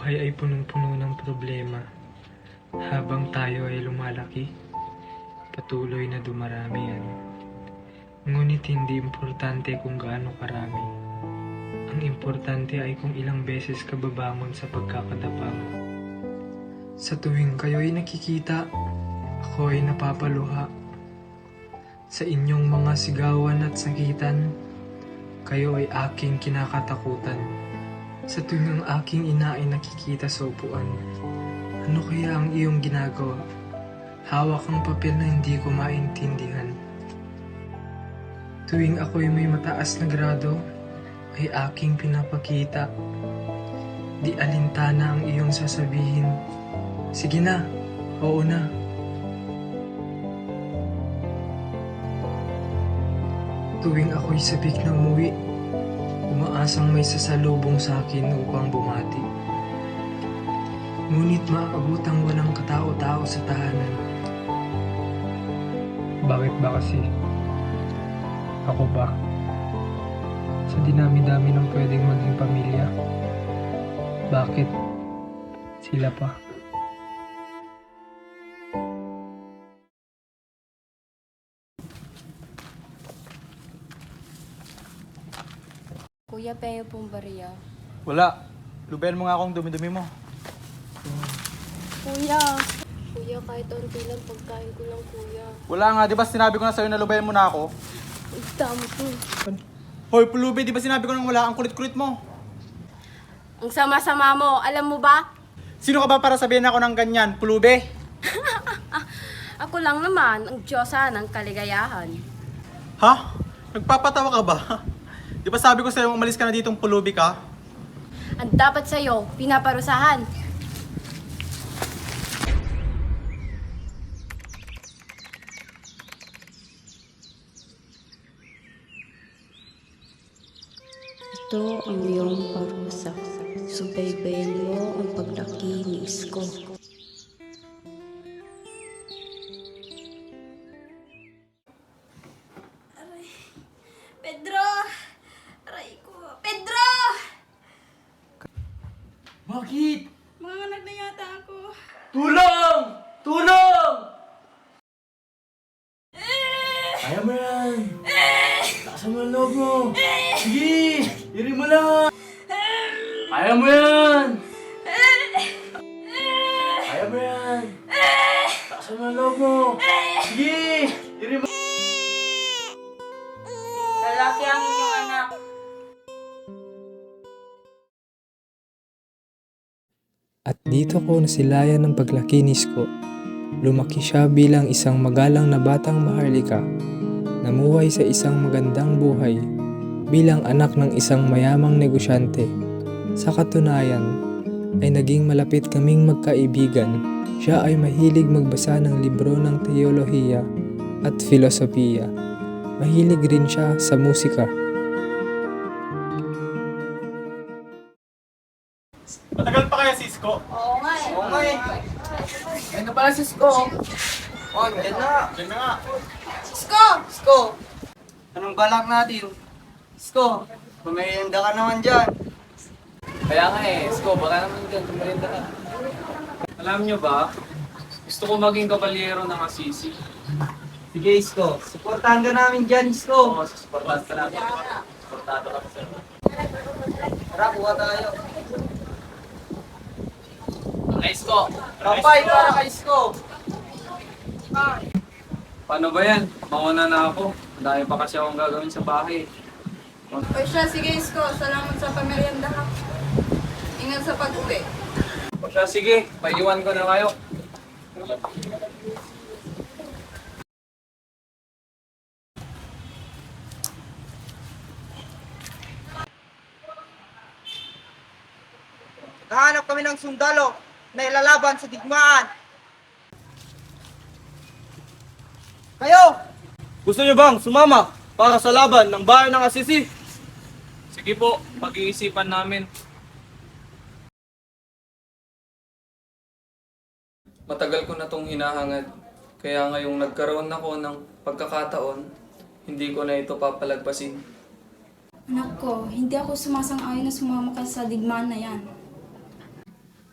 buhay ay punong-puno ng problema. Habang tayo ay lumalaki, patuloy na dumarami yan. Ngunit hindi importante kung gaano karami. Ang importante ay kung ilang beses ka babangon sa pagkakadapa mo. Sa tuwing kayo'y nakikita, ako ay napapaluha. Sa inyong mga sigawan at sakitan, kayo ay aking kinakatakutan. Sa tuwing ang aking ina ay nakikita sa upuan, ano kaya ang iyong ginagawa? Hawak ang papel na hindi ko maintindihan. Tuwing ako'y may mataas na grado, ay aking pinapakita. Di alintana ang iyong sasabihin. Sige na, oo na. Tuwing ako'y sabik na umuwi, umaasang may sasalubong sa akin upang bumati. Ngunit maaabutang walang katao-tao sa tahanan. Bakit ba kasi? Ako ba? Sa dinami-dami ng pwedeng maging pamilya. Bakit? Sila pa. Kuya, payo pong bariya. Wala. Lubayan mo nga akong dumi-dumi mo. Kuya! Kuya, kahit onti lang pagkain ko lang, kuya. Wala nga, di ba sinabi ko na sa'yo na lubayan mo na ako? Ang dami ko. Hoy, pulubi, di ba sinabi ko nang wala? Ang kulit-kulit mo. Ang sama-sama mo, alam mo ba? Sino ka ba para sabihin ako ng ganyan, pulubi? Ako lang naman, ang Diyosa ng kaligayahan. Ha? Nagpapatawa ka ba? Di ba sabi ko sa'yo umalis ka na ditong pulubi ka? Ang dapat sa'yo, pinaparusahan. Ito ang iyong parusa. Subaybayan mo ang paglaki ni Isko. Pedro! Aray ko. Pedro! Bakit? Manganak na yata ako. Tulong! Tulong! Kaya mo yan! Lakasan mo ang loob mo! Sige! Diri mo lang! Kaya mo yan! Kaya mo yan! Lakasan mo ang loob mo! Sige! Diri mo! Lalaki ang inyong anak. At dito ko nasilayan ng paglaki ni Isko. Lumaki siya bilang isang magalang na batang maharlika. Namuhay sa isang magandang buhay bilang anak ng isang mayamang negosyante. Sa katunayan, ay naging malapit kaming magkaibigan. Siya ay mahilig magbasa ng libro ng teolohiya at filosofiya. Mahilig rin siya sa musika. Matagal pa kaya si Isko? Oo nga eh. Oo nga eh. Ayun na pala si Isko. Oh, dyan na. Diyan na nga. Isko! Isko, anong balak natin? Isko, pumerienda ka naman dyan. Kaya nga Isko, baka naman dyan, tumarinda ka. Alam nyo ba, gusto ko maging kabalyero ng Asisi. Sige, Isko, supportahan ka namin dyan, Isko. Oo, susuportahan ka namin. Suportado ka sa Tara, kuha tayo. Ay, Isko! Rampay para kay Isko. Paano ba yan? Mauna na ako. Ang dami pa kasi akong gagawin sa bahay. O siya, sige Isko. Salamat sa pamerienda ha. Ingat sa pag-uwi. O siya, sige, paiwan ko na kayo. Nahanap kami ng sundalo na ilalaban sa digmaan. Kayo! Gusto niyo bang sumama para sa laban ng bayan ng Asisi? Sige po, pag-iisipan namin. Matagal ko na tong hinahangad. Kaya ngayong nagkaroon ako ng pagkakataon, hindi ko na ito papalagpasin. Anak ko, hindi ako sumasang-ayon na sumama ka sa digmaan na yan.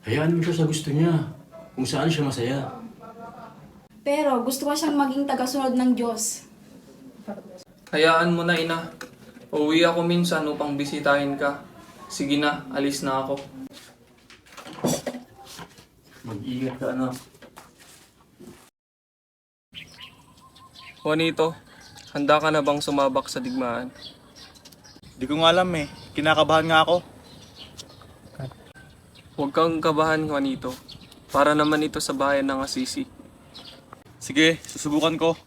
Hayaan mo siya sa gusto niya. Kung saan siya masaya. Pero gusto ko siyang maging tagasunod ng Diyos. Hayaan mo na, ina. Uuwi ako minsan upang bisitahin ka. Sige na, alis na ako. Mag-ingat ka, anak. Juanito, handa ka na bang sumabak sa digmaan? Di ko nga alam eh. Kinakabahan nga ako. Huwag kang kabahan, Juanito. Para naman ito sa bayan ng Assisi. Sige, susubukan ko.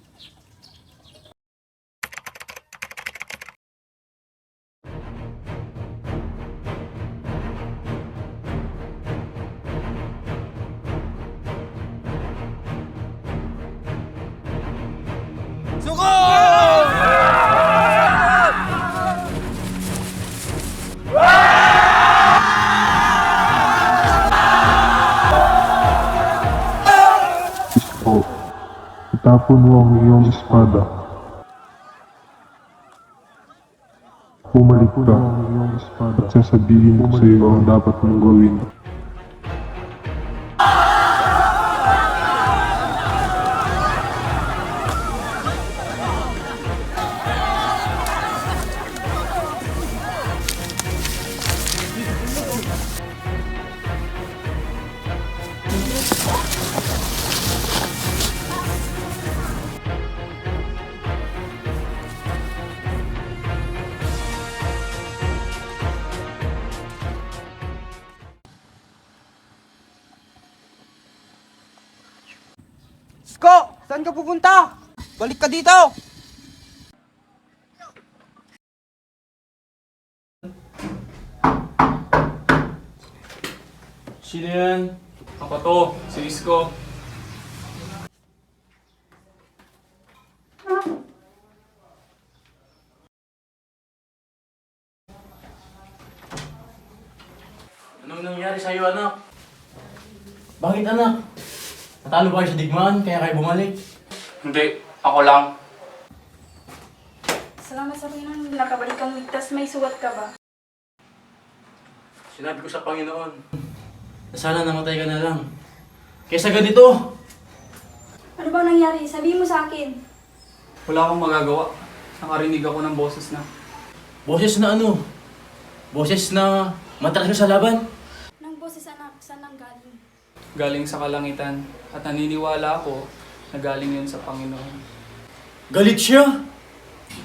Isko, itapon mo ang iyong espada. Bumalik ka at sasabihin ko sa iyo ang dapat mong gawin. Isko! Saan ka pupunta? Balik ka dito! Sino yan? Ako to, si Isko. Anong nangyari sa'yo, anak? Bakit, anak? Natalo ba kayo sa digmaan kaya kayo bumalik? Hindi, ako lang. Salamat sa Panginoon, nakabalik kang ligtas. May suwat ka ba? Sinabi ko sa Panginoon na sana namatay ka na lang. Kaysa ganito! Ano bang nangyari? Sabihin mo sa akin. Wala akong magagawa. Nakarinig ako ng boses na. Boses na ano? Boses na matras ka sa laban? Nang boses anak, saan nang galing? Galing sa kalangitan. At naniniwala ako na galing yun sa Panginoon. Galit siya?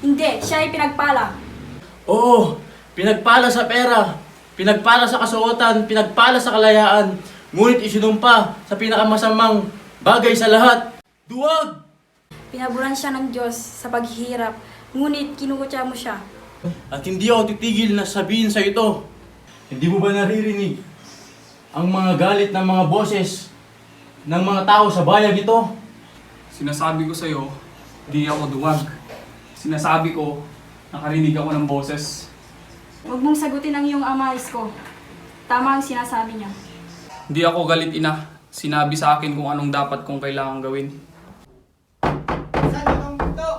Hindi, siya ay pinagpala. Oo, pinagpala sa pera, pinagpala sa kasuotan, pinagpala sa kalayaan, ngunit isinumpa sa pinakamasamang bagay sa lahat. Duwag! Pinaburan siya ng Diyos sa paghihirap, ngunit kinukutya mo siya. At hindi ako titigil na sabihin sa ito. Hindi mo ba naririnig ang mga galit ng mga boses ng mga tao sa bayag ito? Sinasabi ko sa'yo, di ako duwag. Sinasabi ko, nakarinig ako ng boses. Huwag mong sagutin ang iyong ama, Isko. Tama ang sinasabi niya. Hindi ako galit, ina. Sinabi sa akin kung anong dapat kong kailangang gawin. Saan ka bang dito?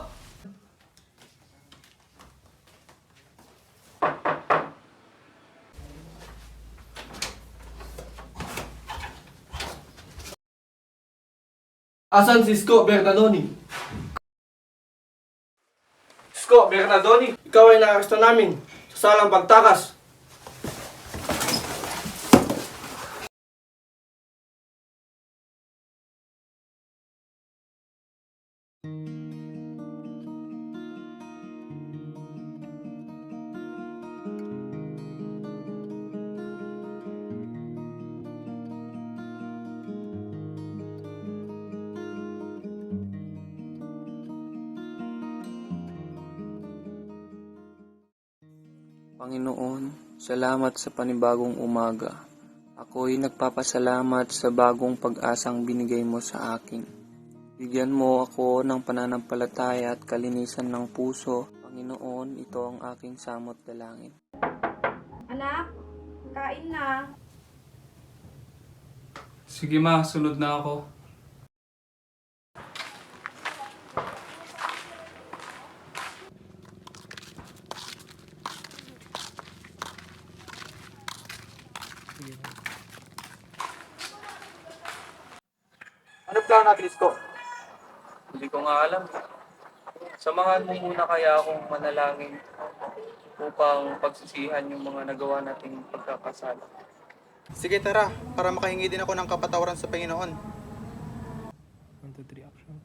Asan si Isko Bernardoni? Isko Bernardoni, ikaw ay naaresto namin sa salang pagtakas. Panginoon, salamat sa panibagong umaga. Ako'y nagpapasalamat sa bagong pag-asang binigay mo sa akin. Bigyan mo ako ng pananampalataya at kalinisan ng puso. Panginoon, ito ang aking samot dalangin. Anak, kain na. Sige ma, sunod na ako. gagawin natin, Isko? Hindi ko nga alam. Samahan mo muna kaya akong manalangin upang pagsisihan yung mga nagawa nating pagkakasala. Sige, tara. Para makahingi din ako ng kapatawaran sa Panginoon. 1, 2, 3, action.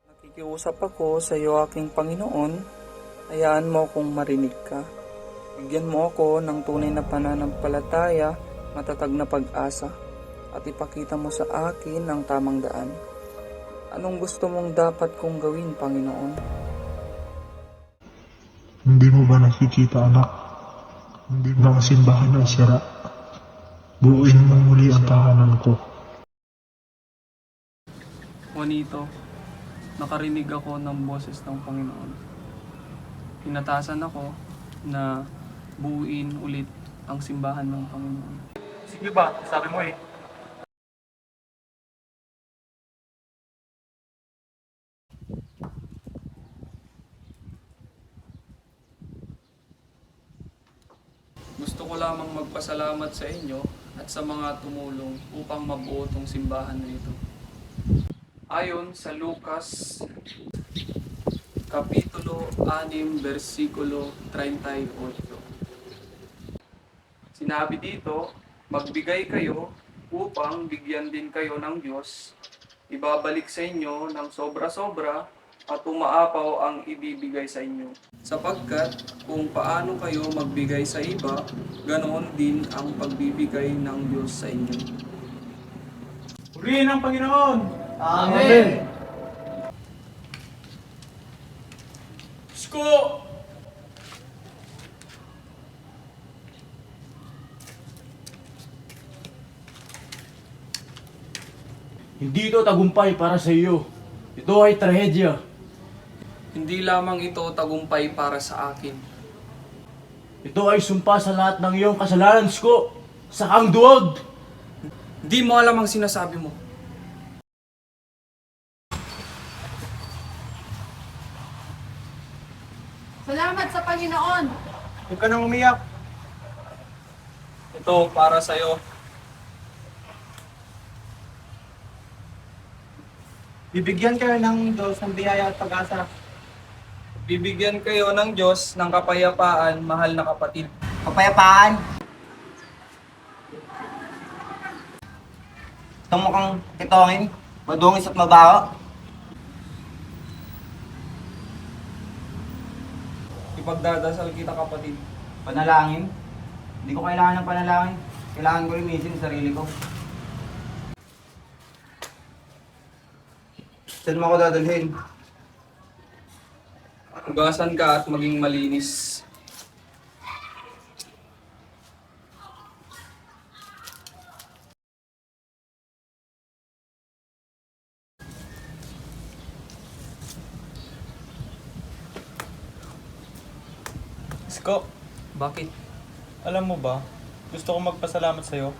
Nakikiusap ako sa iyo aking Panginoon, hayaan mo akong marinig ka. Bigyan mo ako ng tunay na pananampalataya, matatag na pag-asa, at ipakita mo sa akin ang tamang daan. Anong gusto mong dapat kong gawin, Panginoon? Hindi mo ba nakikita, anak? Hindi mo ang simbahan ay sira. Buuin mo muli ang tahanan ko. Juanito, nakarinig ako ng boses ng Panginoon. Pinatasan ako na buuin ulit ang simbahan ng Panginoon. Sige ba? Sabi mo eh. Gusto ko lamang magpasalamat sa inyo at sa mga tumulong upang mabuo tong simbahan na ito. Ayon sa Lucas Kapitulo 6, versikulo 38. Sinabi dito, magbigay kayo upang bigyan din kayo ng Diyos. Ibabalik sa inyo ng sobra-sobra at umaapaw ang ibibigay sa inyo. Sapagkat kung paano kayo magbigay sa iba, ganoon din ang pagbibigay ng Diyos sa inyo. Purihin ang Panginoon! Amen! Isko! Hindi ito tagumpay para sa iyo. Ito ay trahedya. Hindi lamang ito tagumpay para sa akin. Ito ay sumpa sa lahat ng iyong kasalanan, Isko. Sa kang duwag. Hindi mo alam ang sinasabi mo. Salamat sa Panginoon. Huwag ka nang umiyak. Ito para sa iyo. Bibigyan kayo ng Diyos ng biyaya at pag-asa. Bibigyan kayo ng Diyos ng kapayapaan, mahal na kapatid. Kapayapaan. Ito mukhang kitongin, madungis at mabaho. Ipagdadasal kita, kapatid. Panalangin? Hindi ko kailangan ng panalangin. Kailangan ko linisin ang sarili ko. Saan mo ako dadalhin? Hugasan ka at maging malinis. Isko, Bakit? alam mo ba, gusto kong magpasalamat sa'yo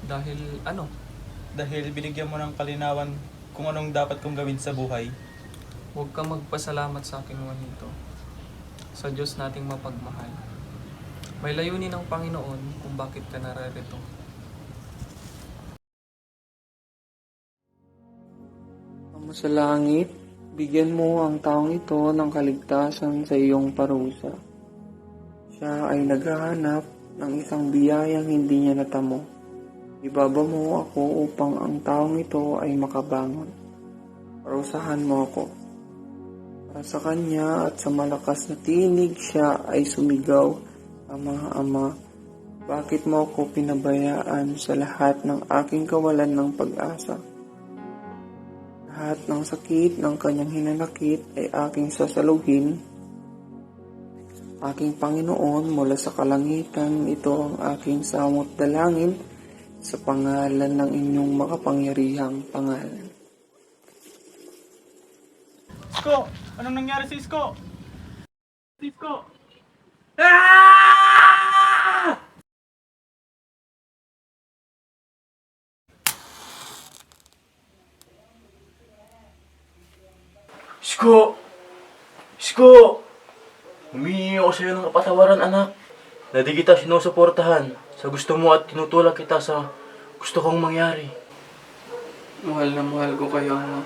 Dahil ano? dahil binigyan mo ng kalinawan kung anong dapat kong gawin sa buhay. Huwag kang magpasalamat sa akin, Juanito. Sa Diyos nating mapagmahal. May layunin ng Panginoon kung bakit ka nararito. Ama sa langit, bigyan mo ang taong ito ng kaligtasan sa iyong parusa. Siya ay naghahanap ng isang biyayang hindi niya natamo. Ibaba mo ako upang ang taong ito ay makabangon. Parusahan mo ako. Para sa kanya at sa malakas na tinig siya ay sumigaw, Ama, bakit mo ako pinabayaan sa lahat ng aking kawalan ng pag-asa? Lahat ng sakit ng kanyang hinanakit ay aking sasalugin. Aking Panginoon, mula sa kalangitan, ito ang aking samot dalangin sa pangalan ng inyong makapangyarihang pangalan. Isko! Anong nangyari sa Isko? Isko! Isko! Isko! Humingi ako sa iyo ng kapatawaran, anak. na di kita sinusuportahan sa gusto mo at tinutulak kita sa gusto kong mangyari. Mahal na mahal ko kayo, Ama.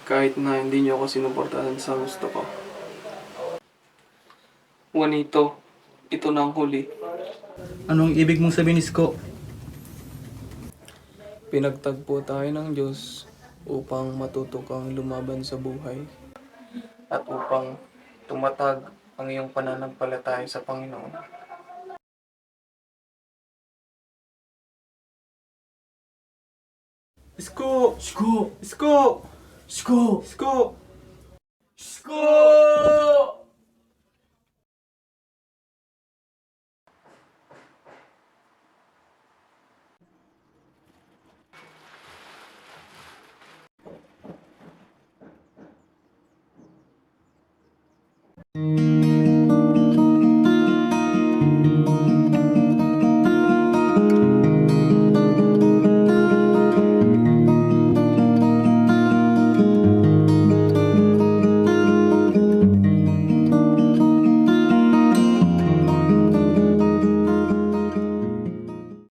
Kahit na hindi niyo ako sinuportahan sa gusto ko. Juanito, ito na ang huli. Anong ibig mong sabihin, Isko? Pinagtagpo tayo ng Diyos upang matuto kang lumaban sa buhay at upang tumatag ang iyong pananampalataya sa Panginoon. Isko! Isko! Isko! Isko! Isko! Isko!